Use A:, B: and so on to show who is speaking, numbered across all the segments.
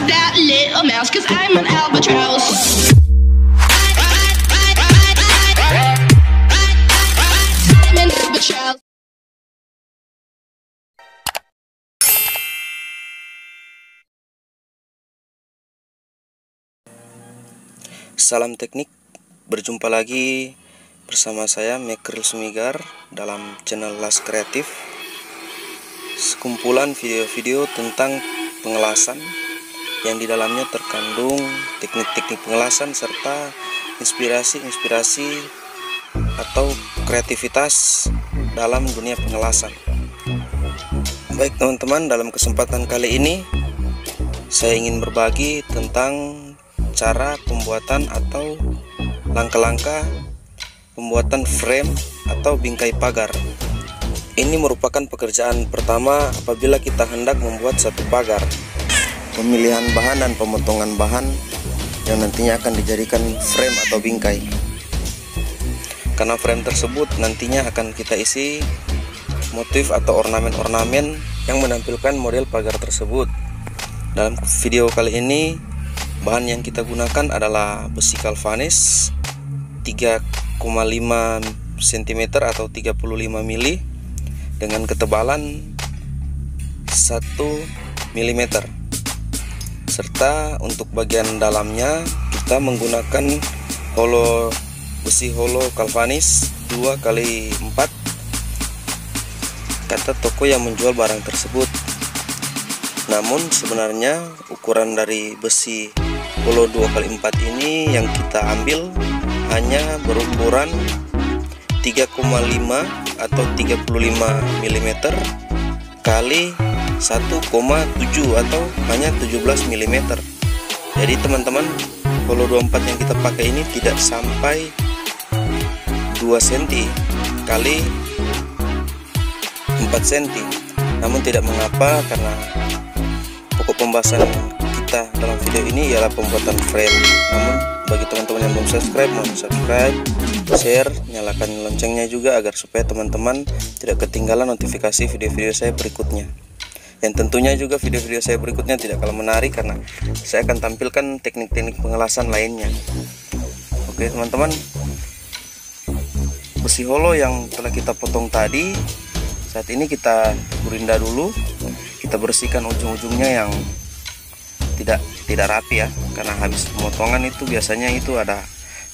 A: that little mouse, 'cause I'm an albatross. I'm an albatross.
B: Salam teknik, berjumpa lagi bersama saya Mekril Sumigar dalam channel Las Kreatif. Sekumpulan video-video tentang pengelasan yang di dalamnya terkandung teknik-teknik pengelasan serta inspirasi-inspirasi atau kreativitas dalam dunia pengelasan. Baik teman-teman, dalam kesempatan kali ini saya ingin berbagi tentang cara pembuatan atau langkah-langkah pembuatan frame atau bingkai pagar. Ini merupakan pekerjaan pertama apabila kita hendak membuat satu pagar. Pemilihan bahan dan pemotongan bahan yang nantinya akan dijadikan frame atau bingkai. Karena frame tersebut nantinya akan kita isi motif atau ornamen-ornamen yang menampilkan model pagar tersebut. Dalam video kali ini bahan yang kita gunakan adalah besi galvanis 3,5 cm atau 35 mili dengan ketebalan 1 mm. Serta untuk bagian dalamnya kita menggunakan besi holo galvanis 2x4 kata toko yang menjual barang tersebut. Namun sebenarnya ukuran dari besi holo 2x4 ini yang kita ambil hanya berukuran 3,5 atau 35 mm kali 1,7 atau hanya 17 mm. Jadi teman-teman, holo 24 yang kita pakai ini tidak sampai 2 cm kali 4 cm. Namun tidak mengapa, karena pokok pembahasan kita dalam video ini ialah pembuatan frame. Namun bagi teman-teman yang belum subscribe, mohon subscribe, share, nyalakan loncengnya juga agar supaya teman-teman tidak ketinggalan notifikasi video-video saya berikutnya. Yang tentunya juga video-video saya berikutnya tidak kalah menarik karena saya akan tampilkan teknik-teknik pengelasan lainnya. Oke teman-teman, besi holo yang telah kita potong tadi, saat ini kita gurinda dulu. Kita bersihkan ujung-ujungnya yang tidak rapi ya, karena habis pemotongan itu biasanya itu ada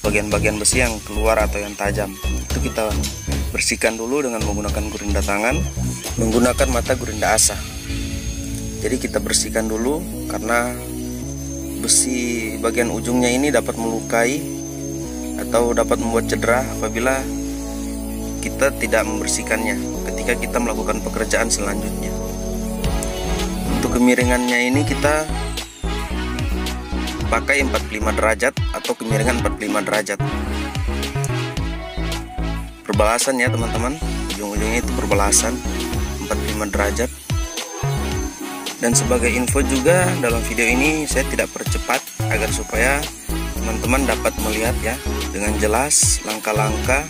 B: bagian-bagian besi yang keluar atau yang tajam. Itu kita bersihkan dulu dengan menggunakan gurinda tangan, menggunakan mata gurinda asa. Jadi kita bersihkan dulu karena besi bagian ujungnya ini dapat melukai atau dapat membuat cedera apabila kita tidak membersihkannya ketika kita melakukan pekerjaan selanjutnya. Untuk kemiringannya ini kita pakai 45 derajat atau kemiringan 45 derajat. Perbelasan ya teman-teman, ujung-ujungnya itu perbelasan 45 derajat. Dan sebagai info juga, dalam video ini saya tidak percepat agar supaya teman-teman dapat melihat ya dengan jelas langkah-langkah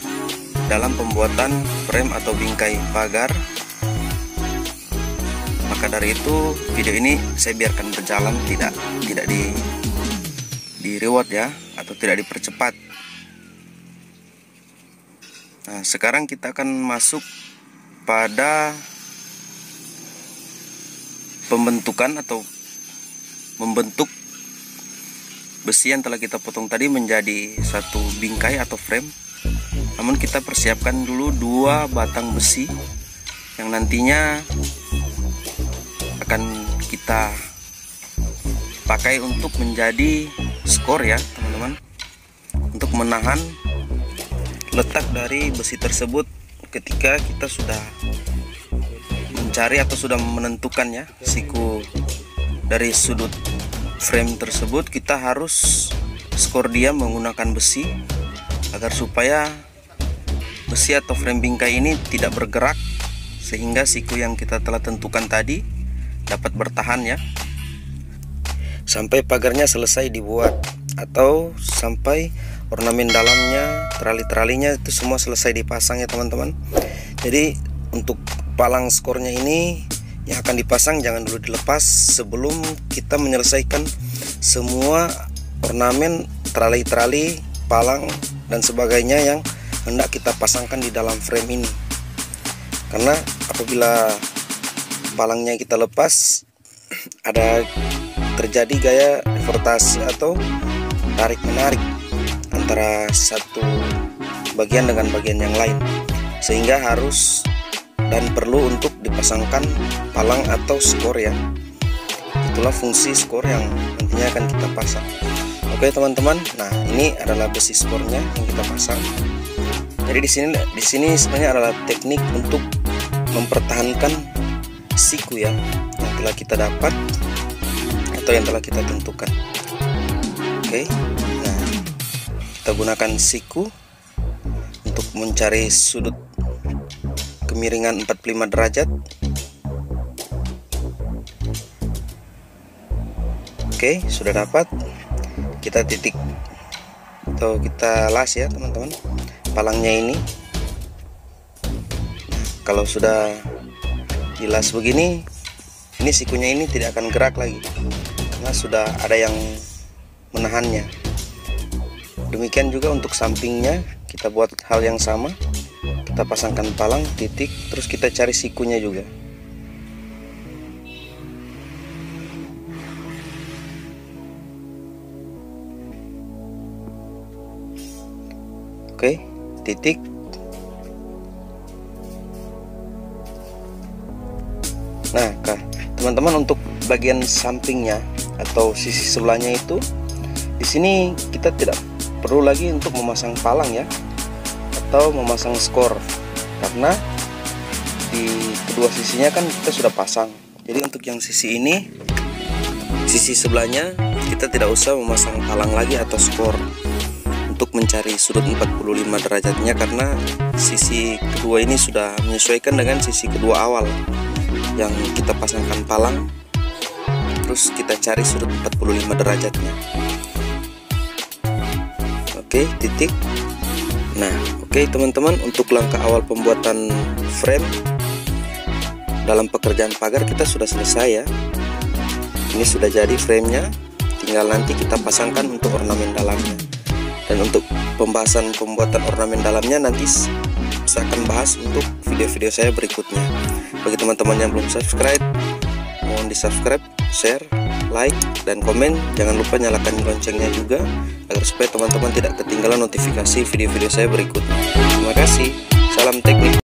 B: dalam pembuatan frame atau bingkai pagar. Maka dari itu video ini saya biarkan berjalan, tidak di reward ya, atau tidak dipercepat. Nah, sekarang kita akan masuk pada pembentukan atau membentuk besi yang telah kita potong tadi menjadi satu bingkai atau frame. Namun kita persiapkan dulu 2 batang besi yang nantinya akan kita pakai untuk menjadi skor ya teman-teman, untuk menahan letak dari besi tersebut ketika kita sudah mencari atau sudah menentukan ya siku dari sudut frame tersebut. Kita harus skor dia menggunakan besi agar supaya besi atau frame bingkai ini tidak bergerak, sehingga siku yang kita telah tentukan tadi dapat bertahan ya sampai pagarnya selesai dibuat, atau sampai ornamen dalamnya, terali-teralinya itu semua selesai dipasang ya teman-teman. Jadi untuk palang skornya ini yang akan dipasang jangan dulu dilepas sebelum kita menyelesaikan semua ornamen, trali-trali, palang dan sebagainya yang hendak kita pasangkan di dalam frame ini. Karena apabila palangnya kita lepas, ada terjadi gaya deformasi atau tarik-menarik antara satu bagian dengan bagian yang lain, sehingga harus dan perlu untuk dipasangkan palang atau skor ya. Itulah fungsi skor yang nantinya akan kita pasang. Oke teman-teman, nah ini adalah besi skornya yang kita pasang. Jadi di sini sebenarnya adalah teknik untuk mempertahankan siku ya, yang telah kita dapat atau yang telah kita tentukan. Oke, nah kita gunakan siku untuk mencari sudut kemiringan 45 derajat. Oke, sudah dapat. Kita titik atau kita las ya teman-teman palangnya ini. Nah, kalau sudah dilas begini, ini sikunya ini tidak akan gerak lagi karena sudah ada yang menahannya. Demikian juga untuk sampingnya, kita buat hal yang sama. Kita pasangkan palang, titik, terus kita cari sikunya juga. Oke, titik. Nah, teman-teman, untuk bagian sampingnya atau sisi sebelahnya itu, di sini kita tidak perlu lagi untuk memasang palang ya, atau memasang skor, karena di kedua sisinya kan kita sudah pasang. Jadi untuk yang sisi ini, sisi sebelahnya kita tidak usah memasang palang lagi atau skor untuk mencari sudut 45 derajatnya, karena sisi kedua ini sudah menyesuaikan dengan sisi kedua awal yang kita pasangkan palang, terus kita cari sudut 45 derajatnya. Oke, titik. Nah, oke teman-teman, untuk langkah awal pembuatan frame dalam pekerjaan pagar kita sudah selesai ya. Ini sudah jadi framenya, tinggal nanti kita pasangkan untuk ornamen dalamnya. Dan untuk pembahasan pembuatan ornamen dalamnya nanti saya akan bahas untuk video-video saya berikutnya. Bagi teman-teman yang belum subscribe, mohon di subscribe, share, like, dan komen. Jangan lupa nyalakan loncengnya juga agar supaya teman-teman tidak ketinggalan notifikasi video-video saya berikutnya. Terima kasih. Salam teknik.